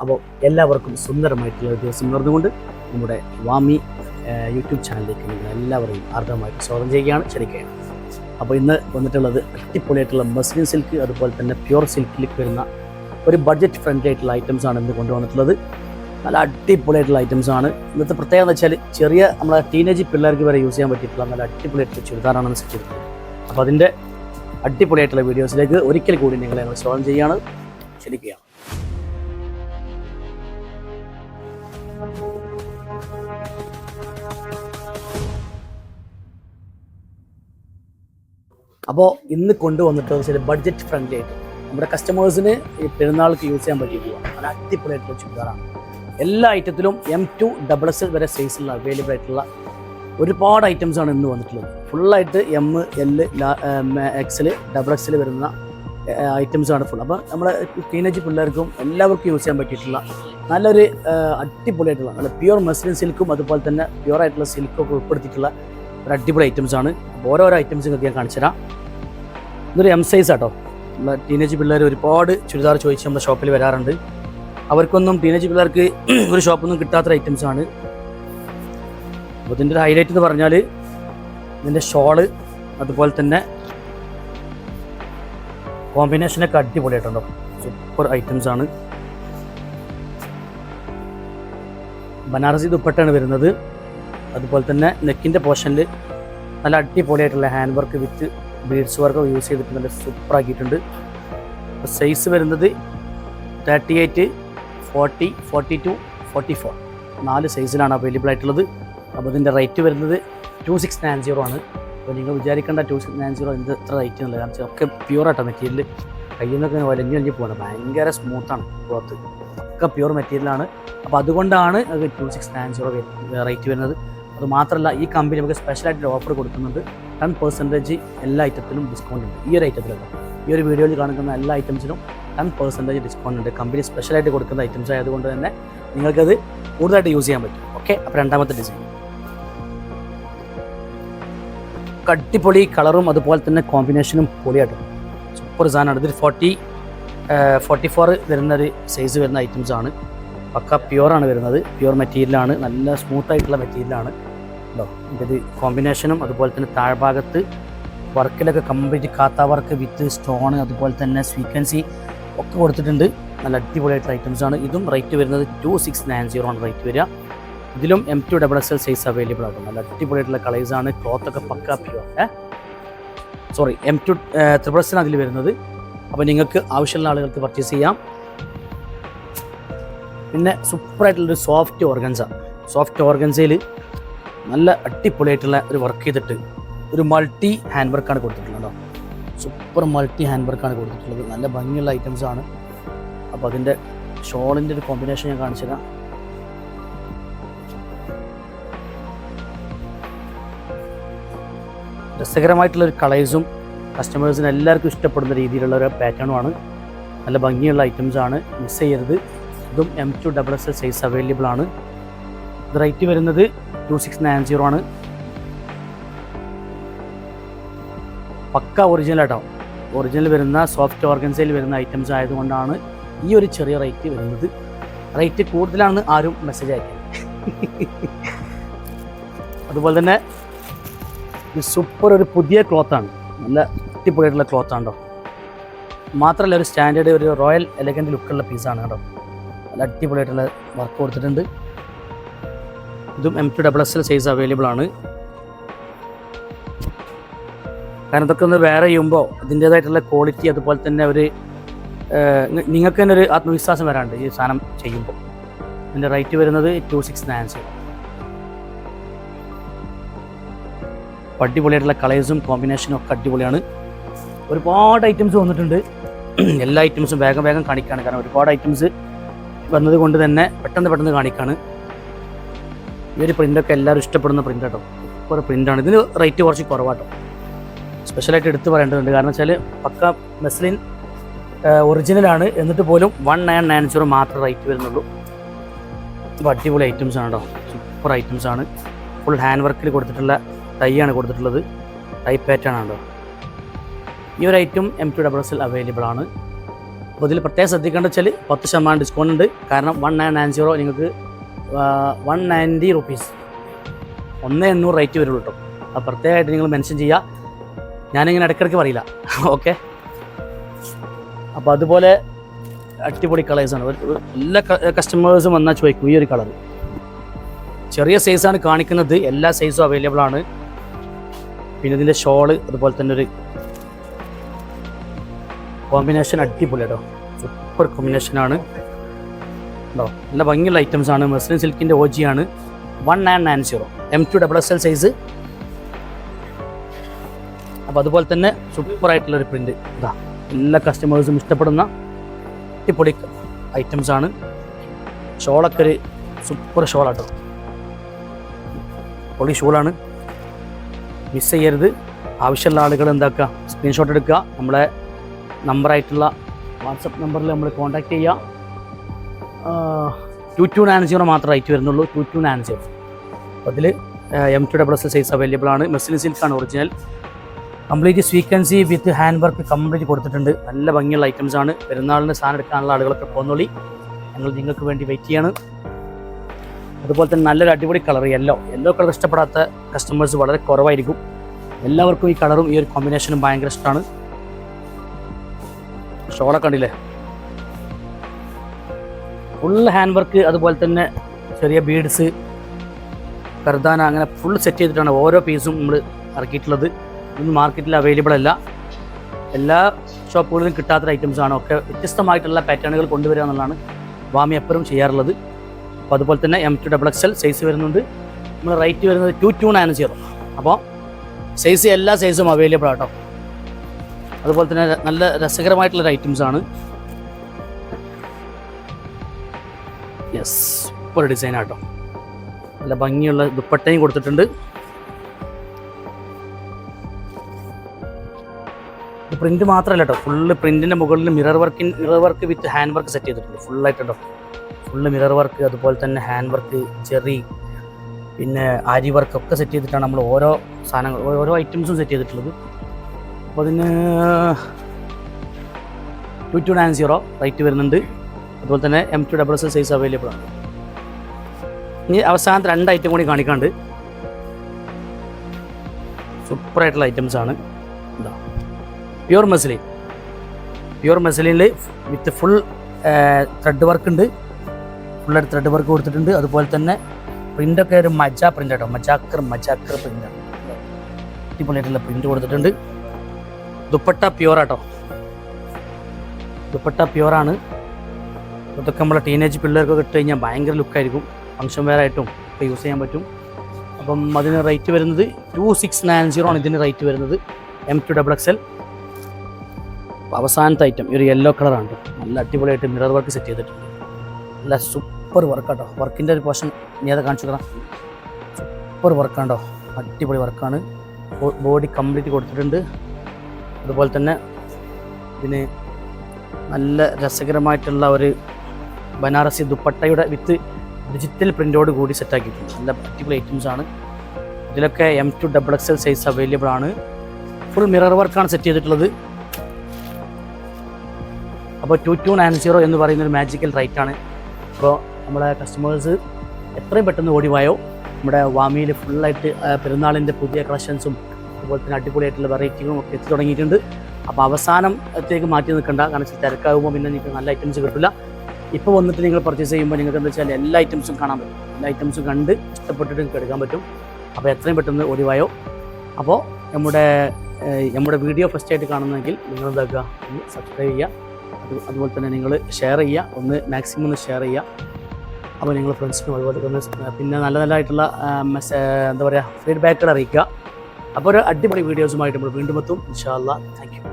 അപ്പോൾ എല്ലാവർക്കും സുന്ദരമായിട്ടുള്ള ദിവസം നടന്നുകൊണ്ട് നമ്മുടെ വാമി യൂട്യൂബ് ചാനലിലേക്ക് നിങ്ങൾ എല്ലാവരെയും ആർദ്രമായിട്ട് സ്വാഗതം ചെയ്യുകയാണ്, ക്ഷണിക്കുകയാണ്. അപ്പോൾ ഇന്ന് വന്നിട്ടുള്ളത് അടിപൊളിയായിട്ടുള്ള മസ്ലിൻ സിൽക്ക് അതുപോലെ തന്നെ പ്യുവർ സിൽക്കിലേക്ക് വരുന്ന ഒരു ബഡ്ജറ്റ് ഫ്രണ്ട്ലി ആയിട്ടുള്ള ഐറ്റംസ് ആണ് ഇന്ന് കൊണ്ടുവന്നിട്ടുള്ളത്. നല്ല അടിപൊളിയായിട്ടുള്ള ഐറ്റംസ് ആണ്. ഇന്നത്തെ പ്രത്യേകത എന്ന് വെച്ചാൽ ചെറിയ നമ്മളെ ടീനേജ് പിള്ളേർക്ക് വരെ യൂസ് ചെയ്യാൻ പറ്റിയിട്ടുള്ള നല്ല അടിപൊളിയായിട്ടുള്ള ചുരിദാറാണ് സെറ്റ് ചെയ്തിട്ടുള്ളത്. അപ്പോൾ അതിൻ്റെ അടിപൊളിയായിട്ടുള്ള വീഡിയോസിലേക്ക് ഒരിക്കൽ കൂടി നിങ്ങളെ ഞങ്ങൾ സ്വാഗതം ചെയ്യുകയാണ്, ക്ഷണിക്കുകയാണ്. അപ്പോൾ ഇന്ന് കൊണ്ടുവന്നിട്ടുള്ളത് ചില ബഡ്ജറ്റ് ഫ്രണ്ട്ലി ആയിട്ട് നമ്മുടെ കസ്റ്റമേഴ്സിന് ഈ പെരുന്നാൾക്ക് യൂസ് ചെയ്യാൻ പറ്റിയിട്ടുള്ള നല്ല അടിപൊളിയായിട്ടുള്ള ചുരിദാറാണ്. എല്ലാ ഐറ്റത്തിലും M2 XXL വരെ സൈസിലുള്ള അവൈലബിൾ ആയിട്ടുള്ള ഒരുപാട് ഐറ്റംസാണ് ഇന്ന് വന്നിട്ടുള്ളത്. ഫുള്ളായിട്ട് M, L, XL, XXL വരുന്ന ഐറ്റംസാണ് ഫുൾ. അപ്പോൾ നമ്മുടെ ടീനേജ് പിള്ളേർക്കും എല്ലാവർക്കും യൂസ് ചെയ്യാൻ പറ്റിയിട്ടുള്ള നല്ലൊരു അടിപൊളിയായിട്ടുള്ള നല്ല പ്യുവർ മസ്ലിൻ സിൽക്കും അതുപോലെ തന്നെ പ്യുവർ ആയിട്ടുള്ള സിൽക്കൊക്കെ ഉൾപ്പെടുത്തിയിട്ടുള്ള ഒരു അടിപൊളി ഐറ്റംസാണ്. ഓരോരോ ഐറ്റംസും ഒക്കെ ഞാൻ കാണിച്ചുതരാം. ഇതൊരു M സൈസ് ആട്ടോ. നമ്മുടെ ടീനേജ് പിള്ളേർ ഒരുപാട് ചുരിദാർ ചോദിച്ച് നമ്മുടെ ഷോപ്പിൽ വരാറുണ്ട്. അവർക്കൊന്നും ടീനേജ് പിള്ളേർക്ക് ഒരു ഷോപ്പൊന്നും കിട്ടാത്ത ഐറ്റംസാണ്. അപ്പോൾ ഇതിൻ്റെ ഒരു ഹൈലൈറ്റ് എന്ന് പറഞ്ഞാൽ ഇതിൻ്റെ ഷോള് അതുപോലെ തന്നെ കോമ്പിനേഷനൊക്കെ അടിപൊളിയായിട്ടുണ്ടോ, സൂപ്പർ ഐറ്റംസാണ്. ബനാറസി ദുപ്പട്ടയാണ് വരുന്നത്. അതുപോലെ തന്നെ നെക്കിൻ്റെ പോർഷനിൽ നല്ല അടിപൊളിയായിട്ടുള്ള hand work with beads work use ചെയ്തിട്ട് നല്ല സൂപ്പർ ആക്കിയിട്ടുണ്ട്. സൈസ് വരുന്നത് 38, 40, 42, 44 4 സൈസിലാണ് അവൈലബിൾ ആയിട്ടുള്ളത്. അപ്പോൾ ഇതിൻ്റെ റേറ്റ് വരുന്നത് 2690 ആണ്. അപ്പോൾ നിങ്ങൾ വിചാരിക്കേണ്ട 2690 എന്ത് എത്ര റേറ്റ് എന്നുള്ളത്, കാരണം ഒക്കെ പ്യുവറായിട്ടാണ് മെറ്റീരിയൽ. കയ്യിൽ നിന്നൊക്കെ വലിഞ്ഞ് പോകണം, ഭയങ്കര സ്മൂത്താണ് ക്ലോത്ത്, ഒക്കെ പ്യുവർ മെറ്റീരിയലാണ്. അപ്പോൾ അതുകൊണ്ടാണ് അത് 2690 റേറ്റ് വരുന്നത്. അത് മാത്രമല്ല ഈ കമ്പനി നമുക്ക് സ്പെഷ്യലായിട്ട് ഓഫർ കൊടുക്കുന്നുണ്ട്. 10% എല്ലാ ഐറ്റത്തിലും ഡിസ്കൗണ്ട് ഉണ്ട്. ഈ ഒരു ഐറ്റത്തിലല്ല, ഈ ഒരു വീഡിയോയിൽ കാണിക്കുന്ന എല്ലാ ഐറ്റംസിലും 10% ഡിസ്കൗണ്ട് ഉണ്ട്. കമ്പനി സ്പെഷ്യലായിട്ട് കൊടുക്കുന്ന ഐറ്റംസ് ആയതുകൊണ്ട് തന്നെ നിങ്ങൾക്കത് കൂടുതലായിട്ട് യൂസ് ചെയ്യാൻ പറ്റും. ഓക്കെ, അപ്പോൾ രണ്ടാമത്തെ ഡിസൈൻ അടിപൊളി കളറും അതുപോലെ തന്നെ കോമ്പിനേഷനും പൊളിയായിട്ടും സൂപ്പർ സാധനമാണ്. ഇതൊരു 44 വരുന്നൊരു സൈസ് വരുന്ന ഐറ്റംസ് ആണ്. പക്ക പ്യുവറാണ് വരുന്നത്, പ്യുവർ മെറ്റീരിയലാണ്, നല്ല സ്മൂത്തായിട്ടുള്ള മെറ്റീരിയലാണ് കേട്ടോ. ഇത് കോമ്പിനേഷനും അതുപോലെ തന്നെ താഴ്ഭാഗത്ത് വർക്കിലൊക്കെ കംപ്ലീറ്റ് കാത്ത വർക്ക് വിത്ത് സ്റ്റോൺ അതുപോലെ തന്നെ സ്വീക്വൻസി ഒക്കെ കൊടുത്തിട്ടുണ്ട്. നല്ല അടിപൊളിയായിട്ടുള്ള ഐറ്റംസാണ്. ഇതും റേറ്റ് വരുന്നത് 2690 ആണ് റേറ്റ് വരിക. ഇതിലും M2 XXL സൈസ് അവൈലബിൾ ആകും. നല്ല അടിപൊളിയായിട്ടുള്ള കളേഴ്സാണ്. ക്ലോത്തൊക്കെ പക്ക പ്യുവർ M2 XXL അതിൽ വരുന്നത്. അപ്പോൾ നിങ്ങൾക്ക് ആവശ്യമുള്ള ആളുകൾക്ക് പർച്ചേസ് ചെയ്യാം. പിന്നെ സൂപ്പറായിട്ടുള്ളൊരു സോഫ്റ്റ് ഓർഗൻസയിൽ നല്ല അടിപൊളിയായിട്ടുള്ള ഒരു വർക്ക് ചെയ്തിട്ട് ഒരു മൾട്ടി ഹാൻഡ് വർക്കാണ് കൊടുത്തിട്ടുള്ളത് കേട്ടോ. സൂപ്പർ മൾട്ടി ഹാൻഡ് വർക്കാണ് കൊടുത്തിട്ടുള്ളത്. നല്ല ഭംഗിയുള്ള ഐറ്റംസാണ്. അപ്പോൾ അതിൻ്റെ ഷോളിൻ്റെ ഒരു കോമ്പിനേഷൻ ഞാൻ കാണിച്ചു തരാം. രസകരമായിട്ടുള്ളൊരു കളേഴ്സും കസ്റ്റമേഴ്സിന് എല്ലാവർക്കും ഇഷ്ടപ്പെടുന്ന രീതിയിലുള്ള ഒരു പാറ്റേണുമാണ്. നല്ല ഭംഗിയുള്ള ഐറ്റംസാണ്, മിസ് ചെയ്യരുത്. ഇതും M2 XXL സൈസ് അവൈലബിൾ ആണ്. ഇത് റേറ്റ് വരുന്നത് 2690 ആണ്. പക്ക ഒറിജിനൽ ആട്ടോ. ഒറിജിനൽ വരുന്ന സോഫ്റ്റ് ഓർഗൻസയിൽ വരുന്ന ഐറ്റംസ് ആയതുകൊണ്ടാണ് ഈ ഒരു ചെറിയ റേറ്റ് വരുന്നത്. റേറ്റ് കൂടുതലാണ് ആരും മെസ്സേജ് അയക്കുന്നത്. അതുപോലെ തന്നെ ഇത് സൂപ്പർ ഒരു പുതിയ ക്ലോത്താണ്, നല്ല അടിപൊളിയായിട്ടുള്ള ക്ലോത്താണ് കേട്ടോ. മാത്രമല്ല ഒരു സ്റ്റാൻഡേർഡ് ഒരു റോയൽ എലഗൻറ്റ് ലുക്കുള്ള പീസാണ് കേട്ടോ. നല്ല അടിപൊളിയായിട്ടുള്ള വർക്ക് കൊടുത്തിട്ടുണ്ട്. ഇതും M2 XXL സൈസ് അവൈലബിൾ ആണ്. കാരണം ഇതൊക്കെ ഒന്ന് വേറെ ചെയ്യുമ്പോൾ അതിൻ്റേതായിട്ടുള്ള ക്വാളിറ്റി അതുപോലെ തന്നെ ഒരു നിങ്ങൾക്ക് തന്നെ ഒരു ആത്മവിശ്വാസം വരാണ്ട് ഈ സാധനം ചെയ്യുമ്പോൾ. ഇതിൻ്റെ റേറ്റ് വരുന്നത് 2690. അടിപൊളിയായിട്ടുള്ള കളേഴ്സും കോമ്പിനേഷനും ഒക്കെ അടിപൊളിയാണ്. ഒരുപാട് ഐറ്റംസ് വന്നിട്ടുണ്ട്. എല്ലാ ഐറ്റംസും വേഗം കാണിക്കുകയാണ്, കാരണം ഒരുപാട് ഐറ്റംസ് വന്നത് കൊണ്ട് തന്നെ പെട്ടെന്ന് കാണിക്കുകയാണ്. ഈ ഒരു പ്രിൻ്റൊക്കെ എല്ലാവരും ഇഷ്ടപ്പെടുന്ന പ്രിൻ്റ് കേട്ടോ. ഒരു പ്രിൻ്റാണ്. ഇതിന് റേറ്റ് കുറച്ച് കുറവാട്ടോ. സ്പെഷ്യലായിട്ട് എടുത്ത് പറയേണ്ടതുണ്ട്, കാരണം വെച്ചാൽ പക്ക മസ്ലിൻ ഒറിജിനലാണ്, എന്നിട്ട് പോലും 1990 മാത്രമേ റേറ്റ് വരുന്നുള്ളൂ. അപ്പോൾ അടിപൊളി ഐറ്റംസാണ് കേട്ടോ, സൂപ്പർ ഐറ്റംസാണ്. ഫുൾ ഹാൻഡ് വർക്കിൽ കൊടുത്തിട്ടുള്ള ടൈ ആണ് കൊടുത്തിട്ടുള്ളത്, ടൈ പാറ്റേൺ ആണ് കേട്ടോ. ഈ ഒരു ഐറ്റം M2 XXL അവൈലബിൾ ആണ്. അപ്പോൾ ഇതിൽ പ്രത്യേകം ശ്രദ്ധിക്കേണ്ട വെച്ചാൽ 10% ഡിസ്കൗണ്ട് ഉണ്ട്. കാരണം 1990 നിങ്ങൾക്ക് 190 റുപ്പീസ് 1800 റേറ്റ് വരുള്ളൂ കേട്ടോ. അപ്പോൾ പ്രത്യേകമായിട്ട് നിങ്ങൾ മെൻഷൻ ചെയ്യുക. ഞാനിങ്ങനെ ഇടയ്ക്കിടയ്ക്ക് പറയില്ല. ഓക്കെ. അപ്പോൾ അതുപോലെ അടിപൊളി കളേഴ്സാണ്. എല്ലാ കസ്റ്റമേഴ്സും വന്നാൽ ചോദിക്കും ഈ ഒരു കളർ. ചെറിയ സൈസാണ് കാണിക്കുന്നത്, എല്ലാ സൈസും അവൈലബിൾ ആണ്. പിന്നെ ഇതിൻ്റെ ഷോള് അതുപോലെ തന്നെ ഒരു കോമ്പിനേഷൻ അടിപൊളി കേട്ടോ, സൂപ്പർ കോമ്പിനേഷനാണ് കേട്ടോ. നല്ല ഭംഗിയുള്ള ഐറ്റംസാണ്. മസ്ലിൻ സിൽക്കിൻ്റെ OG ആണ്. 1990 M2XXL സൈസ്. അപ്പോൾ അതുപോലെ തന്നെ സൂപ്പറായിട്ടുള്ളൊരു പ്രിൻറ്റ് ഇതാ, എല്ലാ കസ്റ്റമേഴ്സും ഇഷ്ടപ്പെടുന്ന അടിപൊളി ഐറ്റംസാണ്. ഷോളൊക്കെ ഒരു സൂപ്പർ ഷോളാട്ടോ, പൊളി ഷോളാണ്. മിസ് ചെയ്യരുത്. ആവശ്യമുള്ള ആളുകൾ എന്താക്കുക, സ്ക്രീൻഷോട്ട് എടുക്കുക, നമ്മളെ നമ്പറായിട്ടുള്ള വാട്സപ്പ് നമ്പറിൽ നമ്മൾ കോൺടാക്റ്റ് ചെയ്യുക. 2290 മാത്രമേ റേറ്റ് വരുന്നുള്ളൂ. 2290. അപ്പോൾ അതിൽ M2XXL സൈസ് അവൈലബിൾ ആണ്. മസ്ലിൻ സിൽക്കാണ് original. Complete sequence with hand work complete കൊടുത്തിട്ടുണ്ട്. നല്ല ഭംഗിയുള്ള ഐറ്റംസാണ്. പെരുന്നാളിന് സാധനം എടുക്കാനുള്ള ആളുകളൊക്കെ പോന്നോളി, ഞങ്ങൾ നിങ്ങൾക്ക് വേണ്ടി വെയിറ്റ് ചെയ്യാണ്. അതുപോലെ തന്നെ നല്ലൊരു അടിപൊളി കളർ യെല്ലോ കളർ ഇഷ്ടപ്പെടാത്ത കസ്റ്റമേഴ്സ് വളരെ കുറവായിരിക്കും. എല്ലാവർക്കും ഈ കളറും ഈ ഒരു കോമ്പിനേഷനും ഭയങ്കര ഇഷ്ടമാണ്. ഷോളൊക്കെ കണ്ടില്ലേ, ഫുൾ ഹാൻഡ് വർക്ക്, അതുപോലെ തന്നെ ചെറിയ ബീഡ്സ്, കർദാന, അങ്ങനെ ഫുൾ സെറ്റ് ചെയ്തിട്ടാണ് ഓരോ പീസും നമ്മൾ ഇറക്കിയിട്ടുള്ളത്. ഇതൊന്നും മാർക്കറ്റിൽ അവൈലബിൾ അല്ല. എല്ലാ ഷോപ്പുകളിലും കിട്ടാത്ത ഐറ്റംസാണ്. ഒക്കെ വ്യത്യസ്തമായിട്ടുള്ള പാറ്റേണുകൾ കൊണ്ടുവരിക എന്നുള്ളതാണ് വാമി എപ്പോഴും ചെയ്യാറുള്ളത്. അപ്പോൾ അതുപോലെ തന്നെ M2XXL സൈസ് വരുന്നുണ്ട്. നമ്മൾ റേറ്റ് വരുന്നത് 2290. അപ്പോൾ സൈസ് എല്ലാ സൈസും അവൈലബിൾ ആട്ടോ. അതുപോലെ തന്നെ നല്ല രസകരമായിട്ടുള്ളൊരു ഐറ്റംസാണ്. യെസ്, സൂപ്പർ ഡിസൈൻ ആട്ടോ. നല്ല ഭംഗിയുള്ള ദുപ്പട്ടയും കൊടുത്തിട്ടുണ്ട്. പ്രിന്റ് മാത്രമല്ല കേട്ടോ, ഫുള്ള് പ്രിന്റിൻ്റെ മുകളിൽ mirror work with hand work set ചെയ്തിട്ടുണ്ട്. ഫുള്ളായിട്ട് കേട്ടോ, ഫുള്ള് മിറർ വർക്ക്, അതുപോലെ തന്നെ ഹാൻഡ് വർക്ക്, ചെറി, പിന്നെ ആരി വർക്ക് ഒക്കെ സെറ്റ് ചെയ്തിട്ടാണ് നമ്മൾ ഓരോ സാധനങ്ങൾ ഓരോ ഐറ്റംസും സെറ്റ് ചെയ്തിട്ടുള്ളത്. അപ്പോൾ അതിന് 2290 റേറ്റ് വരുന്നുണ്ട്. അതുപോലെ തന്നെ M2XXL സൈസ് അവൈലബിൾ ആണ്. ഇനി അവസാനത്തെ 2 ഐറ്റം കൂടി കാണിക്കാണ്ട്. സൂപ്പറായിട്ടുള്ള ഐറ്റംസാണ്. എന്താ, പ്യൂർ മസ്ലിനിൽ വിത്ത് ഫുൾ ത്രെഡ് വർക്ക് ഉണ്ട്. ഫുള്ളായിട്ട് ത്രെഡ് വർക്ക് കൊടുത്തിട്ടുണ്ട്. അതുപോലെ തന്നെ പ്രിൻ്റൊക്കെ ഒരു മജ പ്രിൻ്റ് ആട്ടോ, മജാക്കർ പ്രിൻ്റാണ്. അടിപൊളിയായിട്ടുള്ള പ്രിൻ്റ് കൊടുത്തിട്ടുണ്ട്. ദുപ്പട്ട പ്യൂറാട്ടോ, ദുപ്പട്ട പ്യൂറാണ്. ഇതൊക്കെ നമ്മളെ ടീനേജ് പിള്ളേർക്കൊക്കെ ഇട്ട് കഴിഞ്ഞാൽ ഭയങ്കര ലുക്കായിരിക്കും. ഫംഗ്ഷൻ വെയർ ആയിട്ടും ഒക്കെ യൂസ് ചെയ്യാൻ പറ്റും. അപ്പം അതിന് റേറ്റ് വരുന്നത് 2690 ആണ് ഇതിന് റേറ്റ് വരുന്നത്. M2XXL. അവസാനത്തെ ഐറ്റം ഒരു യെല്ലോ കളറാണ്. നല്ല അടിപൊളിയായിട്ട് മിറർ വർക്ക് സെറ്റ് ചെയ്തിട്ടുണ്ട്. നല്ല സൂപ്പർ വർക്കാട്ടോ. വർക്കിൻ്റെ ഒരു പോർഷൻ ഇനി അത് കാണിച്ചു തരാം. സൂപ്പർ വർക്കാണ്ടോ, അടിപൊളി വർക്കാണ്. ബോഡി കംപ്ലീറ്റ് കൊടുത്തിട്ടുണ്ട്. അതുപോലെ തന്നെ ഇതിന് നല്ല രസകരമായിട്ടുള്ള ഒരു ബനാറസി ദുപ്പട്ടയുടെ വിത്ത് ഡിജിറ്റൽ പ്രിൻ്റോട് കൂടി സെറ്റാക്കിയിട്ടുണ്ട്. നല്ല അടിപൊളി ഐറ്റംസാണ്. ഇതിലൊക്കെ M2XXL സൈസ് അവൈലബിൾ ആണ്. ഫുൾ മിറർ വർക്കാണ് സെറ്റ് ചെയ്തിട്ടുള്ളത്. അപ്പോൾ 2290 എന്ന് പറയുന്നൊരു മാജിക്കൽ റേറ്റാണ്. അപ്പോൾ നമ്മളെ കസ്റ്റമേഴ്സ് എത്രയും പെട്ടെന്ന് ഓടിവായോ. നമ്മുടെ വാമിയിൽ ഫുള്ളായിട്ട് പെരുന്നാളിൻ്റെ പുതിയ കളക്ഷൻസും അതുപോലെ തന്നെ അടിപൊളിയായിട്ടുള്ള വെറൈറ്റികളും ഒക്കെ എത്തി തുടങ്ങിയിട്ടുണ്ട്. അപ്പോൾ അവസാനത്തേക്ക് മാറ്റി നിൽക്കണ്ട. കാരണം തിരക്കാകുമ്പോൾ പിന്നെ നിങ്ങൾക്ക് നല്ല ഐറ്റംസ് കിട്ടില്ല. ഇപ്പോൾ വന്നിട്ട് നിങ്ങൾ പർച്ചേസ് ചെയ്യുമ്പോൾ നിങ്ങൾക്ക് എന്താ വെച്ചാൽ എല്ലാ ഐറ്റംസും കാണാൻ പറ്റും. എല്ലാ ഐറ്റംസും കണ്ട് ഇഷ്ടപ്പെട്ടിട്ട് നിങ്ങൾക്ക് എടുക്കാൻ പറ്റും. അപ്പോൾ എത്രയും പെട്ടെന്ന് ഓടിവായോ. അപ്പോൾ നമ്മുടെ വീഡിയോ ഫസ്റ്റ് ആയിട്ട് കാണുന്നെങ്കിൽ നിങ്ങൾ എന്താക്കുക, ഒന്ന് സബ്സ്ക്രൈബ് ചെയ്യുക. അതുപോലെ തന്നെ നിങ്ങൾ ഷെയർ ചെയ്യുക, മാക്സിമം ഒന്ന് ഷെയർ ചെയ്യുക. അപ്പോൾ നിങ്ങൾ ഫ്രണ്ട്സിനും അതുപോലെ തന്നെ പിന്നെ നല്ലതായിട്ടുള്ള എന്താ പറയുക ഫീഡ്ബാക്കുകൾ അറിയിക്കുക. അപ്പോൾ ഒരു അടിപൊളി വീഡിയോസുമായിട്ട് നമ്മൾ വീണ്ടും എത്തും ഇൻഷാ അല്ലാഹ്. Thank you.